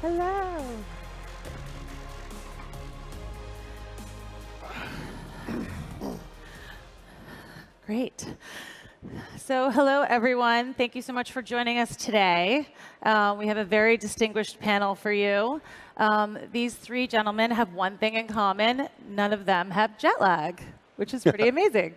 Hello. Great. So hello, everyone. Thank you so much for joining us today. We have a very distinguished panel for you. These three gentlemen have one thing in common. None of them have jet lag, which is pretty amazing.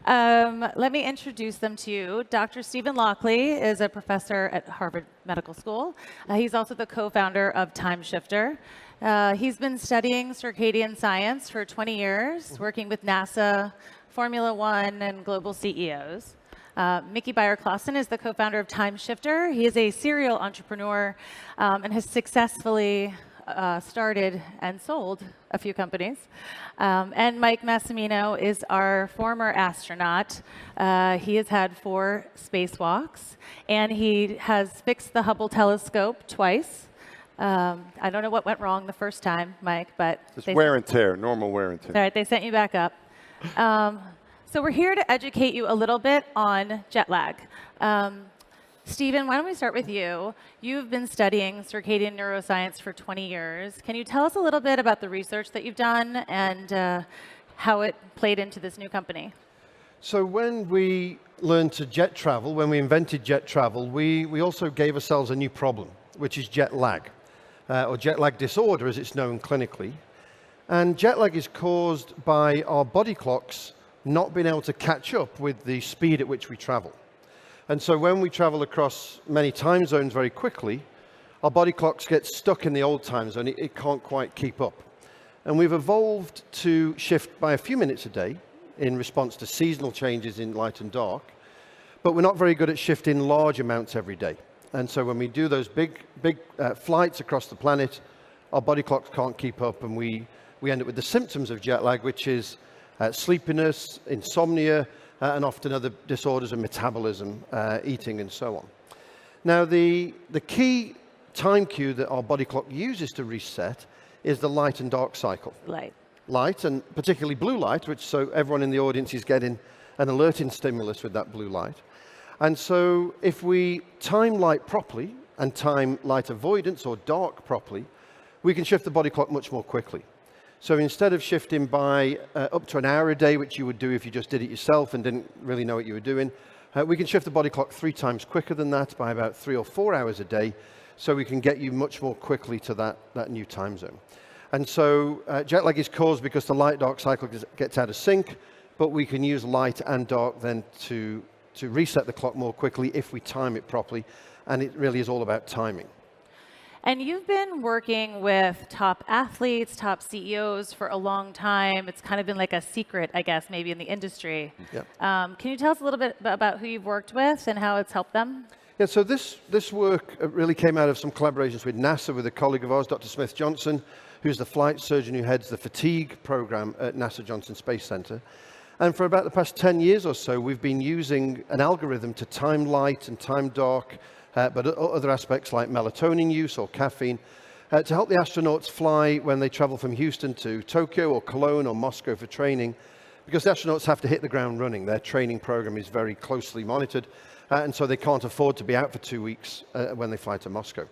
Let me introduce them to you. Dr. Stephen Lockley is a professor at Harvard Medical School. He's also the co-founder of Timeshifter. He's been studying circadian science for 20 years, working with NASA, Formula One, and global CEOs. Mickey Beyer-Clausen is the co-founder of Timeshifter. He is a serial entrepreneur and has successfully started and sold a few companies. And Mike Massimino is our former astronaut. He has had 4 spacewalks, and he has fixed the Hubble telescope twice. I don't know what went wrong the first time, Mike, but... Just wear and tear, normal wear and tear. All right, they sent you back up. So we're here to educate you a little bit on jet lag. Stephen, why don't we start with you? You've been studying circadian neuroscience for 20 years. Can you tell us a little bit about the research that you've done and how it played into this new company? So when we learned to jet travel, when we invented jet travel, we also gave ourselves a new problem, which is jet lag, or jet lag disorder as it's known clinically. And jet lag is caused by our body clocks not being able to catch up with the speed at which we travel. And so when we travel across many time zones very quickly, our body clocks get stuck in the old time zone. It can't quite keep up. And we've evolved to shift by a few minutes a day in response to seasonal changes in light and dark, but we're not very good at shifting large amounts every day. And so when we do those big flights across the planet, our body clocks can't keep up, and we end up with the symptoms of jet lag, which is sleepiness, insomnia, and often other disorders of metabolism, eating, and so on. Now, the key time cue that our body clock uses to reset is the light and dark cycle. Light, and particularly blue light, which so everyone in the audience is getting an alerting stimulus with that blue light. And so if we time light properly and time light avoidance or dark properly, we can shift the body clock much more quickly. So instead of shifting by up to an hour a day, which you would do if you just did it yourself and didn't really know what you were doing, we can shift the body clock 3 times quicker than that, by about 3 or 4 hours a day, so we can get you much more quickly to that new time zone. And so jet lag is caused because the light-dark cycle gets out of sync, but we can use light and dark then to reset the clock more quickly if we time it properly, and it really is all about timing. And you've been working with top athletes, top CEOs for a long time. It's kind of been like a secret, I guess, maybe in the industry. Yep. Can you tell us a little bit about who you've worked with and how it's helped them? Yeah, so this work really came out of some collaborations with NASA, with a colleague of ours, Dr. Smith Johnson, who's the flight surgeon who heads the fatigue program at NASA Johnson Space Center. And for about the past 10 years or so, we've been using an algorithm to time light and time dark, but other aspects like melatonin use or caffeine, to help the astronauts fly when they travel from Houston to Tokyo or Cologne or Moscow for training, because the astronauts have to hit the ground running. Their training program is very closely monitored, and so they can't afford to be out for 2 weeks when they fly to Moscow.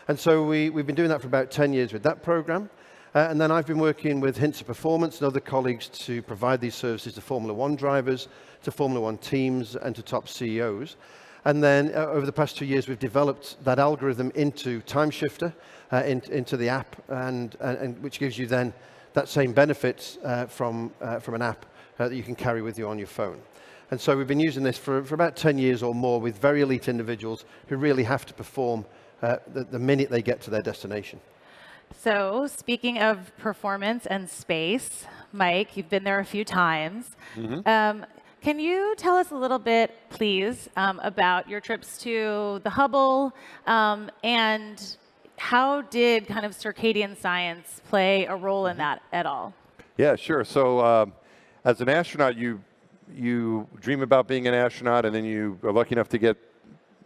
And so we've been doing that for about 10 years with that program. And then I've been working with Hints of Performance and other colleagues to provide these services to Formula One drivers, to Formula One teams, and to top CEOs. And then over the past 2 years, we've developed that algorithm into Timeshifter, into the app, and which gives you then that same benefits from an app that you can carry with you on your phone. And so we've been using this for about 10 years or more with very elite individuals who really have to perform the minute they get to their destination. So speaking of performance and space, Mike, you've been there a few times. Mm-hmm. Can you tell us a little bit, please, about your trips to the Hubble, and how did kind of circadian science play a role in that at all? Yeah, sure. So as an astronaut, you dream about being an astronaut, and then you are lucky enough to get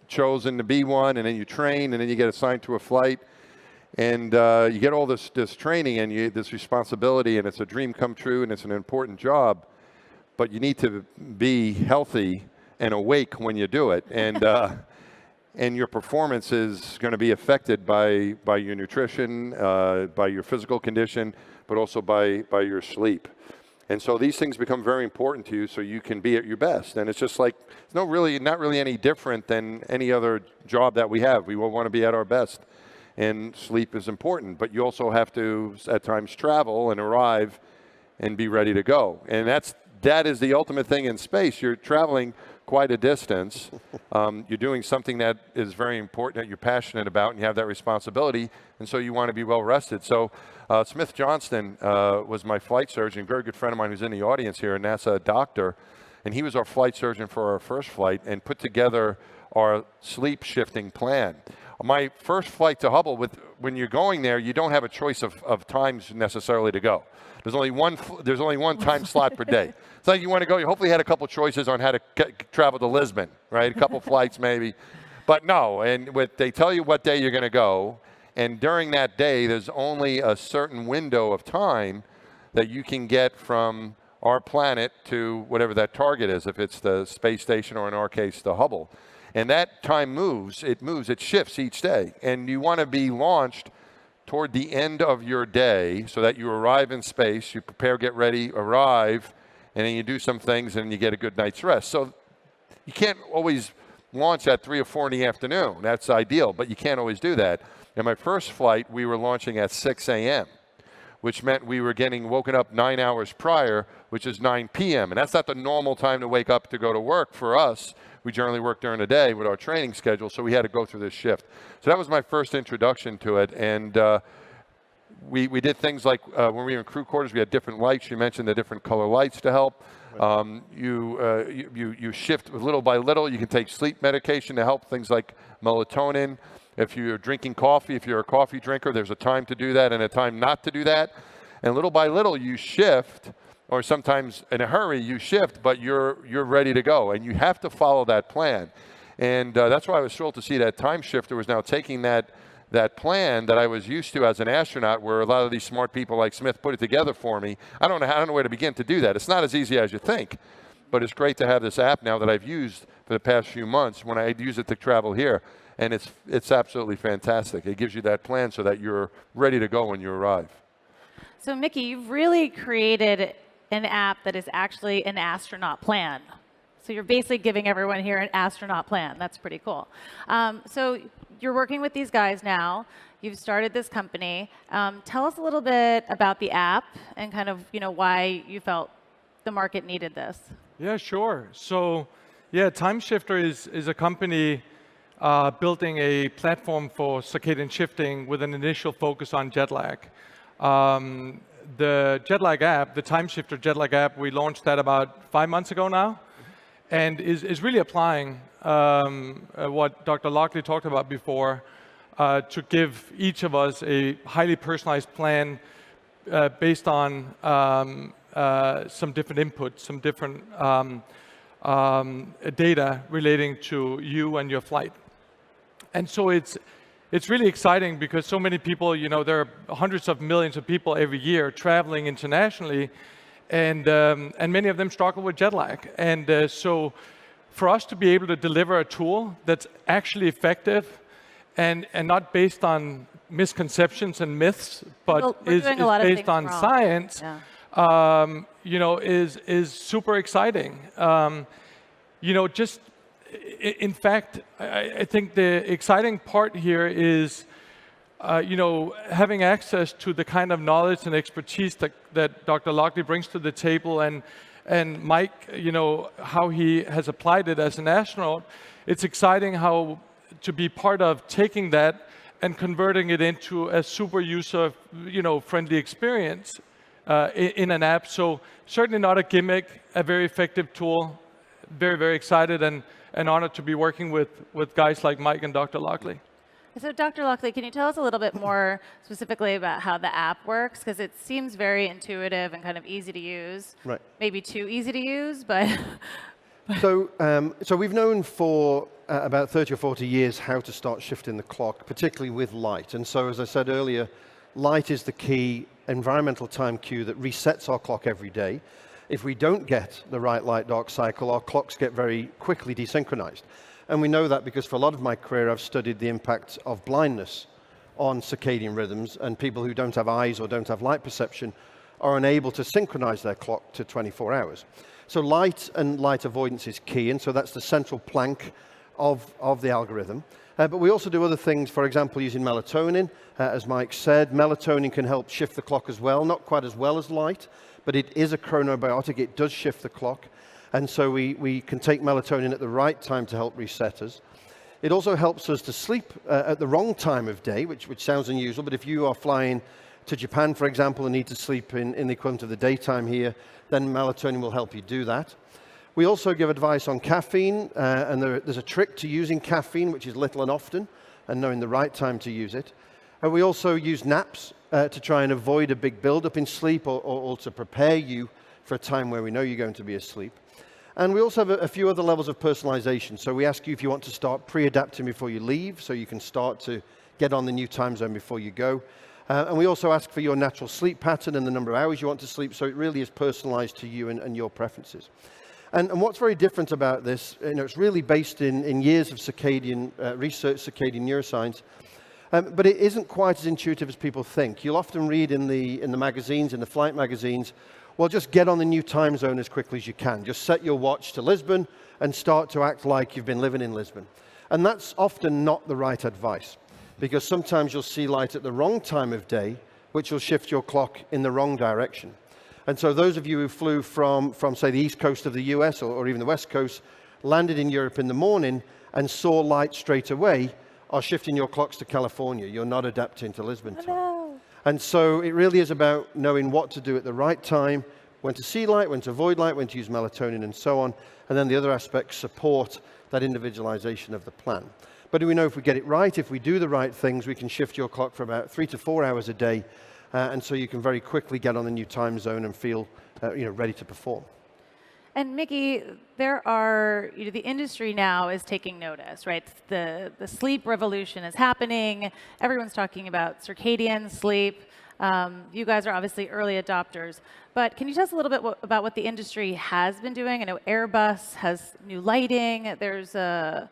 chosen to be one, and then you train, and then you get assigned to a flight. And you get all this training and this responsibility, and it's a dream come true, and it's an important job. But you need to be healthy and awake when you do it. And and your performance is going to be affected by your nutrition, by your physical condition, but also by your sleep. And so these things become very important to you so you can be at your best. And it's just like, it's not really any different than any other job that we have. We will want to be at our best. And sleep is important, but you also have to, at times, travel and arrive and be ready to go. And that is the ultimate thing in space. You're traveling quite a distance. You're doing something that is very important, that you're passionate about, and you have that responsibility, and so you want to be well rested. So Smith Johnston was my flight surgeon, a very good friend of mine who's in the audience here, a NASA doctor, and he was our flight surgeon for our first flight and put together our sleep shifting plan. My first flight to Hubble, when you're going there, you don't have a choice of times necessarily to go. There's only one time slot per day. It's like you want to go, you hopefully had a couple choices on how to travel to Lisbon, right? A couple flights maybe. But no, and they tell you what day you're going to go, and during that day, there's only a certain window of time that you can get from our planet to whatever that target is, if it's the space station or in our case, the Hubble. And that time moves, it shifts each day. And you want to be launched toward the end of your day so that you arrive in space, you prepare, get ready, arrive, and then you do some things and you get a good night's rest. So you can't always launch at 3 or 4 in the afternoon. That's ideal, but you can't always do that. In my first flight, we were launching at 6 a.m., which meant we were getting woken up 9 hours prior, which is 9 p.m. And that's not the normal time to wake up to go to work for us. We generally work during the day with our training schedule, so we had to go through this shift. So that was my first introduction to it. And we did things like when we were in crew quarters, we had different lights. You mentioned the different color lights to help. You shift little by little. You can take sleep medication to help, things like melatonin. If you're drinking coffee, if you're a coffee drinker, there's a time to do that and a time not to do that. And little by little, you shift, or sometimes in a hurry, you shift, but you're ready to go. And you have to follow that plan. And that's why I was thrilled to see that Timeshifter was now taking that plan that I was used to as an astronaut, where a lot of these smart people like Smith put it together for me. I don't know where to begin to do that. It's not as easy as you think, but it's great to have this app now that I've used for the past few months when I use it to travel here. And it's absolutely fantastic. It gives you that plan so that you're ready to go when you arrive. So Mickey, you've really created an app that is actually an astronaut plan. So you're basically giving everyone here an astronaut plan. That's pretty cool. So you're working with these guys now. You've started this company. Tell us a little bit about the app and kind of why you felt the market needed this. Yeah, sure. So yeah, Timeshifter is a company building a platform for circadian shifting with an initial focus on jet lag. The jet lag app, the Timeshifter jet lag app, we launched that about 5 months ago now, and is really applying what Dr. Lockley talked about before to give each of us a highly personalized plan based on some different inputs, some different data relating to you and your flight. And so it's really exciting because so many people, there are hundreds of millions of people every year traveling internationally, and many of them struggle with jet lag. And so for us to be able to deliver a tool that's actually effective and not based on misconceptions and myths, but is based on science, is super exciting. In fact, I think the exciting part here is, having access to the kind of knowledge and expertise that Dr. Lockley brings to the table, and Mike, how he has applied it as an astronaut. It's exciting how to be part of taking that and converting it into a super user, friendly experience in an app. So certainly not a gimmick, a very effective tool. Very, very excited and honored to be working with guys like Mike and Dr. Lockley. So Dr. Lockley, can you tell us a little bit more specifically about how the app works? Because it seems very intuitive and kind of easy to use. Right. Maybe too easy to use, but... So we've known for about 30 or 40 years how to start shifting the clock, particularly with light. And so, as I said earlier, light is the key environmental time cue that resets our clock every day. If we don't get the right light-dark cycle, our clocks get very quickly desynchronized. And we know that because for a lot of my career, I've studied the impact of blindness on circadian rhythms, and people who don't have eyes or don't have light perception are unable to synchronize their clock to 24 hours. So light and light avoidance is key, and so that's the central plank of the algorithm. But we also do other things, for example, using melatonin. As Mike said, melatonin can help shift the clock as well, not quite as well as light, but it is a chronobiotic. It does shift the clock. And so we can take melatonin at the right time to help reset us. It also helps us to sleep at the wrong time of day, which sounds unusual, but if you are flying to Japan, for example, and need to sleep in the equivalent of the daytime here, then melatonin will help you do that. We also give advice on caffeine, and there's a trick to using caffeine, which is little and often, and knowing the right time to use it. And we also use naps to try and avoid a big build-up in sleep, or to prepare you for a time where we know you're going to be asleep. And we also have a few other levels of personalization. So we ask you if you want to start pre-adapting before you leave, so you can start to get on the new time zone before you go. And we also ask for your natural sleep pattern and the number of hours you want to sleep, so it really is personalized to you and your preferences. And what's very different about this, it's really based in years of circadian research, circadian neuroscience, but it isn't quite as intuitive as people think. You'll often read in the magazines, in the flight magazines, well, just get on the new time zone as quickly as you can. Just set your watch to Lisbon and start to act like you've been living in Lisbon. And that's often not the right advice, because sometimes you'll see light at the wrong time of day, which will shift your clock in the wrong direction. And so those of you who flew from say, the east coast of the US or even the west coast, landed in Europe in the morning and saw light straight away, are shifting your clocks to California. You're not adapting to Lisbon time. No. And so it really is about knowing what to do at the right time, when to see light, when to avoid light, when to use melatonin, and so on. And then the other aspects support that individualization of the plan. But we know if we get it right, if we do the right things, we can shift your clock for about 3 to 4 hours a day. And so you can very quickly get on the new time zone and feel ready to perform. And Mickey, there are, the industry now is taking notice, right? The sleep revolution is happening. Everyone's talking about circadian sleep. You guys are obviously early adopters. But can you tell us a little bit about what the industry has been doing? I know Airbus has new lighting. There's a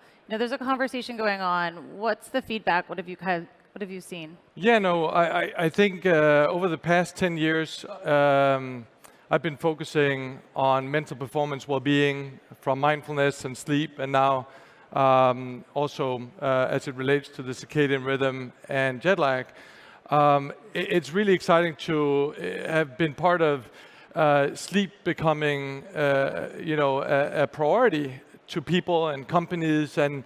conversation going on. What's the feedback? What have you seen? Yeah, no, I think over the past 10 years, I've been focusing on mental performance well-being from mindfulness and sleep, and now also as it relates to the circadian rhythm and jet lag. It's really exciting to have been part of sleep becoming a priority to people and companies and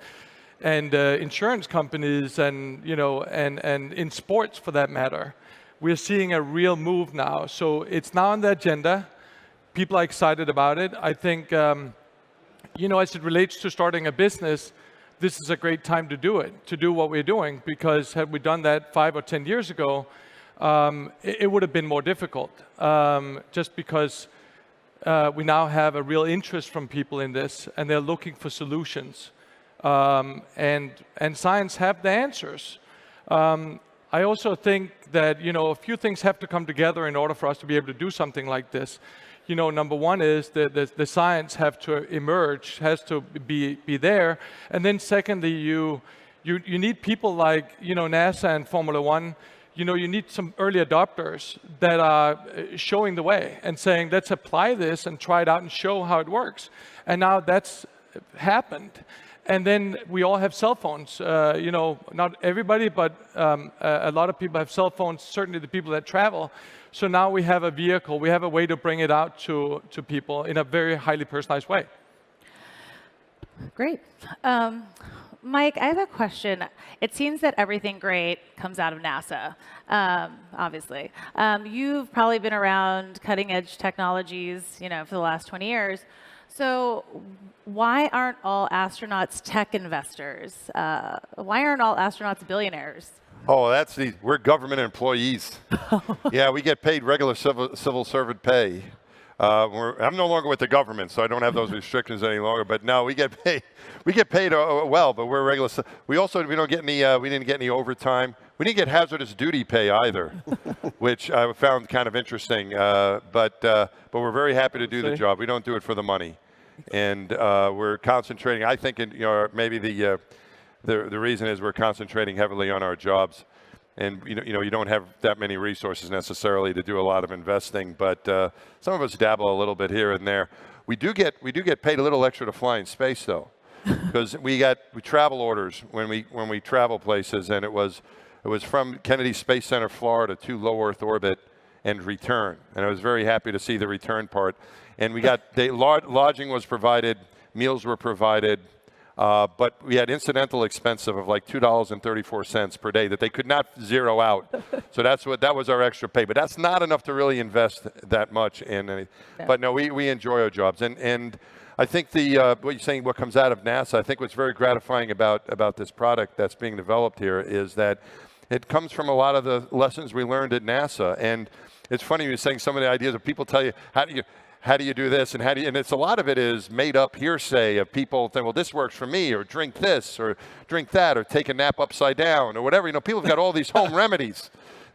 insurance companies and in sports for that matter. We're seeing a real move now. So it's now on the agenda. People are excited about it. I think, as it relates to starting a business, this is a great time to do it, to do what we're doing, because had we done that 5 or 10 years ago, it would have been more difficult, just because we now have a real interest from people in this, and they're looking for solutions. And science have the answers. I also think that, a few things have to come together in order for us to be able to do something like this. Number one is the science have to emerge, has to be there. And then secondly, you need people like, NASA and Formula One. You need some early adopters that are showing the way and saying, let's apply this and try it out and show how it works. And now that's happened. And then we all have cell phones. Not everybody, but a lot of people have cell phones, certainly the people that travel. So now we have a vehicle, we have a way to bring it out to people in a very highly personalized way. Great. Mike, I have a question. It seems that everything great comes out of NASA, obviously. You've probably been around cutting edge technologies, for the last 20 years. So why aren't all astronauts tech investors? Why aren't all astronauts billionaires? Oh, we're government employees. Yeah, we get paid regular civil servant pay. I'm no longer with the government, so I don't have those restrictions any longer. But no, we get paid. We get paid well, but we're regular. We don't get any. We didn't get any overtime. We didn't get hazardous duty pay either, which I found kind of interesting. But we're very happy to do the job. We don't do it for the money. And we're concentrating, I think, maybe the reason is we're concentrating heavily on our jobs. And you don't have that many resources necessarily to do a lot of investing, but some of us dabble a little bit here and there. We do get paid a little extra to fly in space, though, because we travel orders when we travel places, and it was from Kennedy Space Center, Florida, to low Earth orbit and return. And I was very happy to see the return part. And we got lodging was provided, meals were provided. But we had incidental expense of like $2.34 per day that they could not zero out. So that was our extra pay. But that's not enough to really invest that much in any. Yeah. But no, we enjoy our jobs. And I think what you're saying, what comes out of NASA, I think what's very gratifying about this product that's being developed here is that it comes from a lot of the lessons we learned at NASA. And it's funny you're saying some of the ideas of people tell you, how do you do this, and it's a lot of it is made up hearsay of people saying, well, this works for me, or drink this, or drink that, or take a nap upside down, or whatever. People have got all these home remedies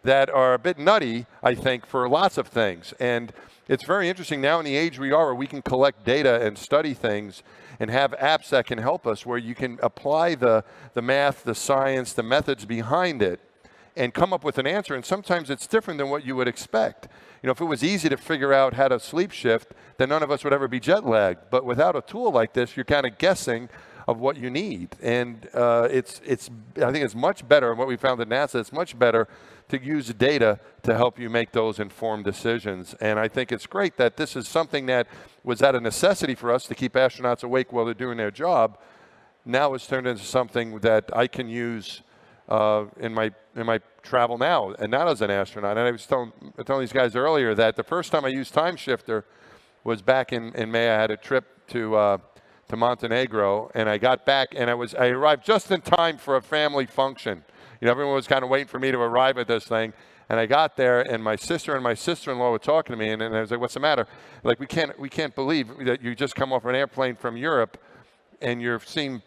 that are a bit nutty, I think, for lots of things. And it's very interesting now in the age we are where we can collect data and study things and have apps that can help us where you can apply the math, the science, the methods behind it and come up with an answer. And sometimes it's different than what you would expect. If it was easy to figure out how to sleep shift, then none of us would ever be jet lagged. But without a tool like this, you're kind of guessing of what you need. And I think it's much better, and what we found at NASA, it's much better to use data to help you make those informed decisions. And I think it's great that this is something that was at a necessity for us to keep astronauts awake while they're doing their job. Now it's turned into something that I can use in my travel now, and not as an astronaut. And I was telling these guys earlier that the first time I used Timeshifter was back in May. I had a trip to Montenegro, and I got back, and I arrived just in time for a family function. Everyone was kind of waiting for me to arrive at this thing, and I got there, and my sister and my sister-in-law were talking to me, and I was like, "What's the matter? Like, we can't believe that you just come off an airplane from Europe, and you seem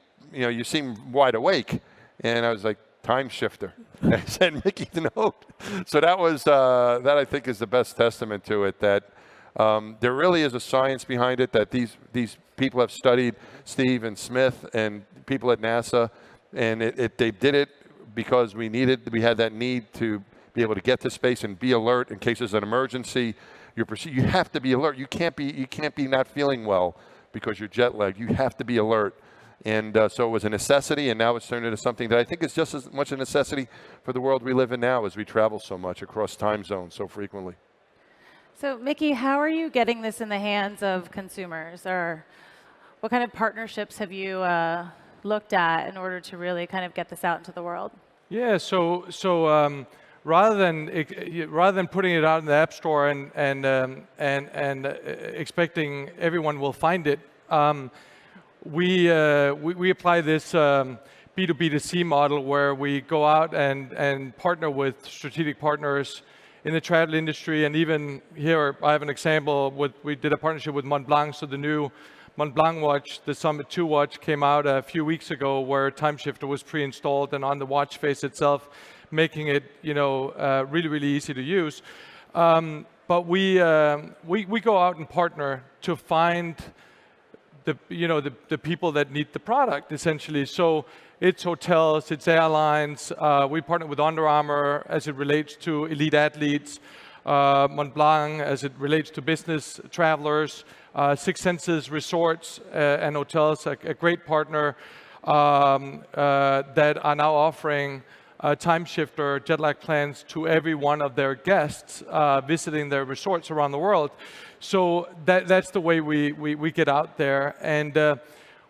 wide awake." And I was like, Timeshifter. And I said, Mickey, no. So that I think is the best testament to it, that there really is a science behind it, that these people have studied, Steve and Smith and people at NASA, and they did it because we had that need to be able to get to space and be alert in case there's an emergency. You have to be alert. You can't be not feeling well because you're jet lagged. You have to be alert. And so it was a necessity, and now it's turned into something that I think is just as much a necessity for the world we live in now as we travel so much across time zones so frequently. So, Mickey, how are you getting this in the hands of consumers? Or what kind of partnerships have you looked at in order to really kind of get this out into the world? Yeah, so rather than putting it out in the App Store and expecting everyone will find it, we apply this B2B2C model where we go out and partner with strategic partners in the travel industry. And even here, I have an example. We did a partnership with Montblanc. So the new Montblanc watch, the Summit 2 watch, came out a few weeks ago where Timeshifter was pre-installed and on the watch face itself, making it really, really easy to use. But we go out and partner to find the people that need the product, essentially. So it's hotels, it's airlines. We partner with Under Armour as it relates to elite athletes, Montblanc as it relates to business travelers, Six Senses resorts and hotels, a great partner that are now offering Timeshifter jet lag plans to every one of their guests visiting their resorts around the world. So that's the way we get out there. And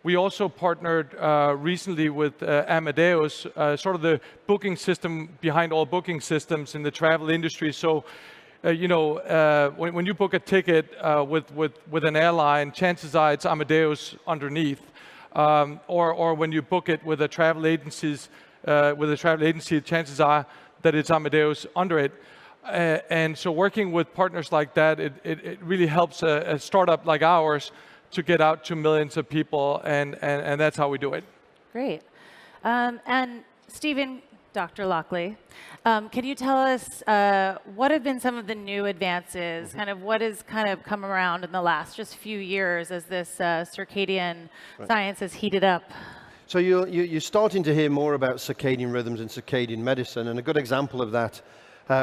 we also partnered recently with Amadeus, sort of the booking system behind all booking systems in the travel industry. So when you book a ticket with an airline, chances are it's Amadeus underneath. Or when you book it with a travel agency, chances are that it's Amadeus under it. And so working with partners like that, it really helps a startup like ours to get out to millions of people, and that's how we do it. Great. And Stephen, Dr. Lockley. Can you tell us what have been some of the new advances, kind of what has kind of come around in the last just few years as this circadian science has heated up? So you're starting to hear more about circadian rhythms and circadian medicine, and a good example of that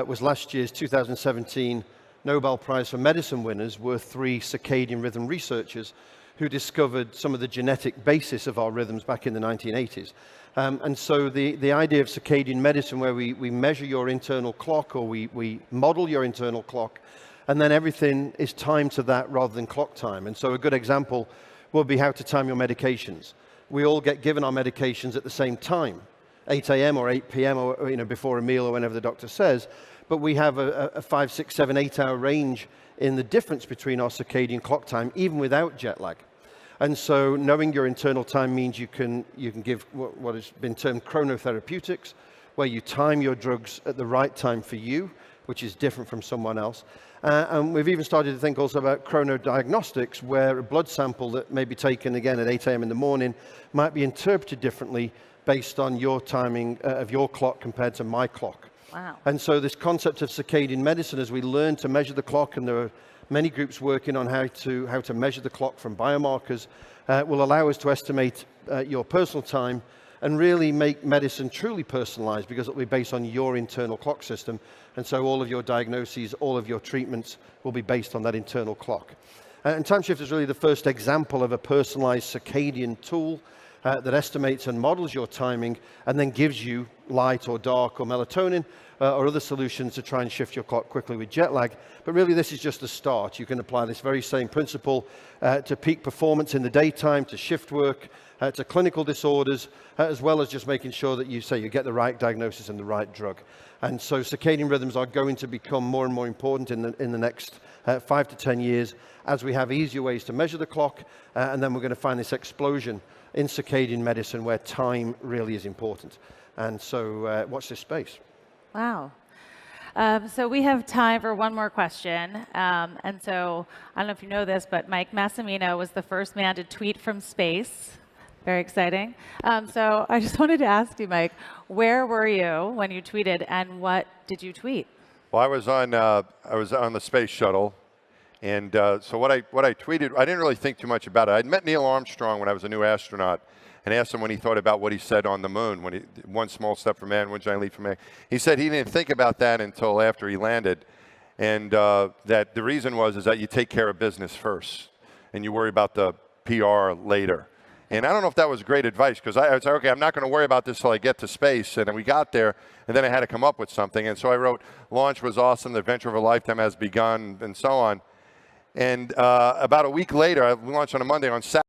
was last year's 2017 Nobel Prize for Medicine winners were 3 circadian rhythm researchers who discovered some of the genetic basis of our rhythms back in the 1980s. And so the idea of circadian medicine, where we measure your internal clock, or we model your internal clock, and then everything is timed to that rather than clock time. And so a good example would be how to time your medications. We all get given our medications at the same time, 8 a.m. or 8 p.m. or before a meal or whenever the doctor says, but we have a 5, 6, 7, 8 hour range in the difference between our circadian clock time, even without jet lag. And so knowing your internal time means you can give what has been termed chronotherapeutics, where you time your drugs at the right time for you, which is different from someone else. And we've even started to think also about chronodiagnostics, where a blood sample that may be taken again at 8 a.m. in the morning might be interpreted differently based on your timing of your clock compared to my clock. Wow. And so this concept of circadian medicine, as we learn to measure the clock, and there are many groups working on how to measure the clock from biomarkers, will allow us to estimate your personal time and really make medicine truly personalized, because it will be based on your internal clock system. And so all of your diagnoses, all of your treatments will be based on that internal clock. And Timeshifter is really the first example of a personalized circadian tool that estimates and models your timing and then gives you light or dark or melatonin or other solutions to try and shift your clock quickly with jet lag. But really this is just the start. You can apply this very same principle to peak performance in the daytime, to shift work, to clinical disorders, as well as just making sure that you get the right diagnosis and the right drug. And so circadian rhythms are going to become more and more important in the next 5 to 10 years as we have easier ways to measure the clock, and then we're going to find this explosion in circadian medicine where time really is important. And so watch this space. Wow. So we have time for one more question. And so I don't know if you know this, but Mike Massimino was the first man to tweet from space. Very exciting. So I just wanted to ask you, Mike, where were you when you tweeted, and what did you tweet? Well, I was on the space shuttle, and so what I tweeted, I didn't really think too much about it. I'd met Neil Armstrong when I was a new astronaut, and asked him when he thought about what he said on the moon, when one small step for man, one giant leap for man. He said he didn't think about that until after he landed, and that the reason is that you take care of business first, and you worry about the PR later. And I don't know if that was great advice, because I was like, okay, I'm not going to worry about this till I get to space. And then we got there, and then I had to come up with something. And so I wrote, launch was awesome, the adventure of a lifetime has begun, and so on. And about a week later, I launched on a Monday. On Saturday,